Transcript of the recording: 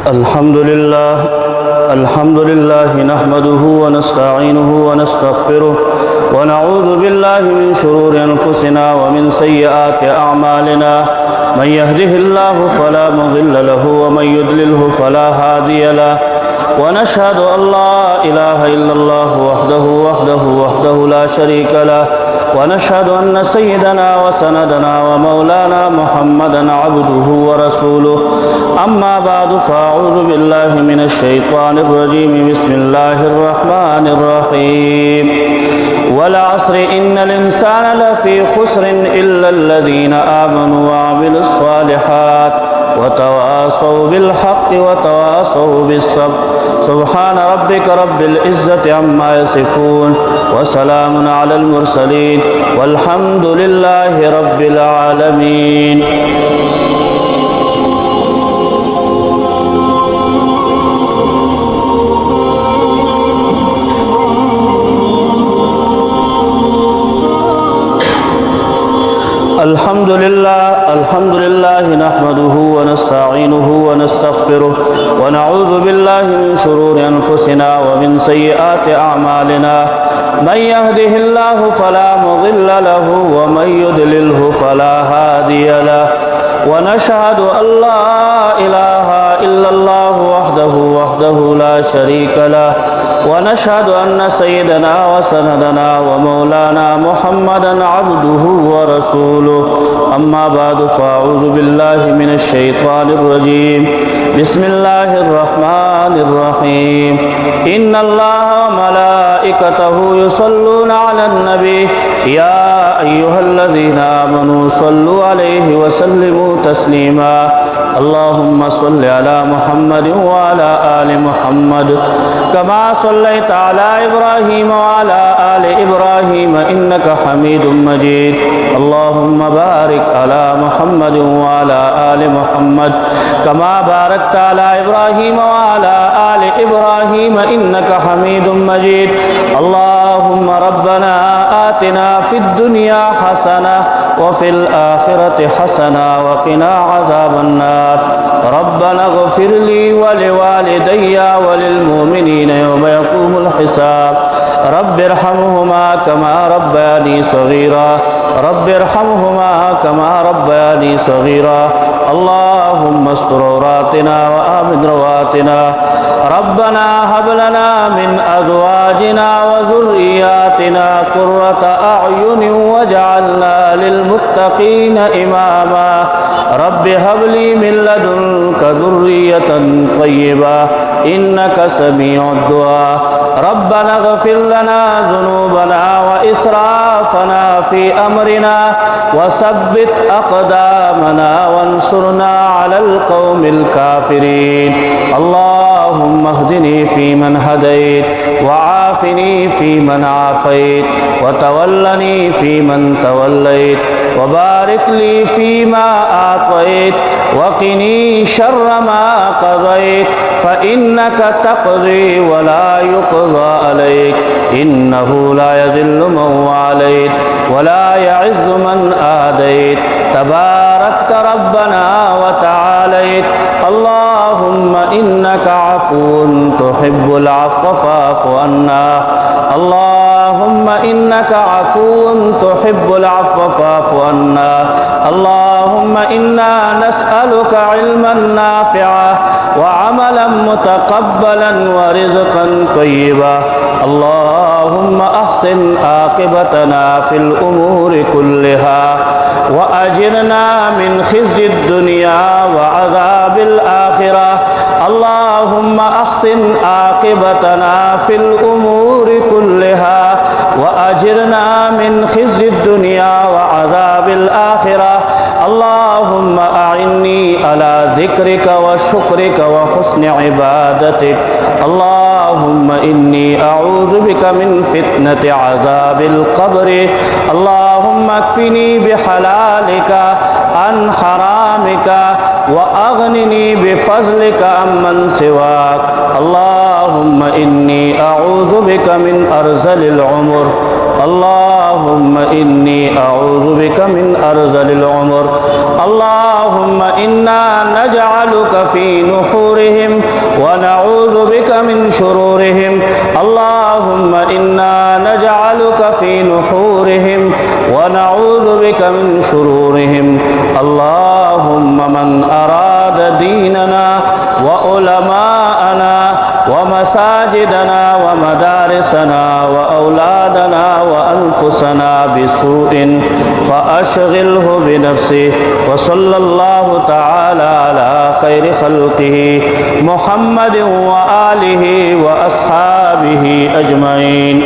الحمد لله نحمده ونستعينه ونستغفره ونعوذ بالله من شرور أنفسنا ومن سيئات أعمالنا. من يهده الله فلا مضل له ومن يضلله فلا هادي له. ونشهد أن لا إله إلا الله وحده لا شريك له. ونشهد أن سيدنا وسندنا ومولانا محمدا عبده ورسوله. أما بعد فأعوذ بالله من الشيطان الرجيم. بسم الله الرحمن الرحيم. والعصر إن الإنسان لفي خسر إلا الذين آمنوا وعملوا الصالحات وتواصوا بالحق وتواصوا بالصبر. سبحان ربك رب العزة عما يصفون وسلام على المرسلين والحمد لله رب العالمين. الحمد لله نحمده ونستعينه ونستغفره ونعوذ بالله من شرور أنفسنا ومن سيئات أعمالنا. من يهده الله فلا مضل له ومن يضلله فلا هادي له. ونشهد أن لا إله إلا الله وحده لا شريك له. ونشهد أن سيدنا وسندنا ومولانا محمدا عبده ورسوله. أما بعد فأعوذ بالله من الشيطان الرجيم. بسم الله الرحمن الرحيم. إن الله وملائكته يصلون على النبي يا أيها الذين آمنوا صلوا عليه وسلموا تسليما. اللهم صل على محمد وعلى آل محمد كما صليت على إبراهيم وعلى آل إبراهيم إنك حميد مجيد. اللهم بارك على محمد وعلى آل محمد كما باركت على إبراهيم وعلى آل إبراهيم إنك حميد مجيد. اللهم ربنا آتنا في الدنيا حسنة وفي الآخرة حسنة وقنا عذاب النار. ربنا اغفر لي ولوالدي وللمؤمنين يوم يقوم الحساب. رب ارحمهما كما ربياني صغيرا. رب ارحمهما كما ربياني صغيرا. اللهم استر عوراتنا وآمن رواتنا. ربنا هب لنا من أزواجنا وذرياتنا قرة أعين واجعلنا للمتقين إماما. رب هب لي من لدنك ذرية طيبة إنك سميع الدعاء. ربنا اغفر لنا ذنوبنا وإسرافنا في أمرنا وثبت أقدامنا وانصرنا على القوم الكافرين. اللهم اهدني فيمن هديت وعافني فيمن عافيت وتولني فيمن توليت وبارك لي فيما أعطيت وقني شر ما قضيت فإنك تقضي ولا يقضى عليك إنه لا يذل من واليت ولا يعز من آديت. تباركت ربنا وتعاليت. اللهم إنك عفو تحب العفو فاعف عنا. اللهم إنك عفو تحب العفو فاعف عنا. اللهم إنا نسألك علما نافعا وعملا متقبلا ورزقا طيبا. اللهم أحسن عاقبتنا في الأمور كلها وأجرنا من خزي الدنيا وعذاب الآخرة. اللهم أحسن عاقبتنا في الأمور كلها وأجرنا من خزي الدنيا وعذاب الآخرة. اللهم أعني على ذكرك وشكرك وحسن عبادتك. اللهم إني أعوذ بك من فتنة عذاب القبر. اللهم اكفني بحلالك عن حرامك وأغنني بفضلك عمن سواك اللهم إني أعوذ بك من أرذل العمر اللهم إني أعوذ بك من أرذل العمر اللهم إنا نجعلك في نحورهم ونعوذ بك من شرورهم اللهم إنا نجعلك في نحورهم ونعوذ بك من شرورهم اللهم من أراد ديننا وعلماءنا ومساجدنا ومدارسنا وأولادنا وأنفسنا بسوء فأشغله بنفسه وصلى الله تعالى على خير خلقه محمد وآله وأصحابه أجمعين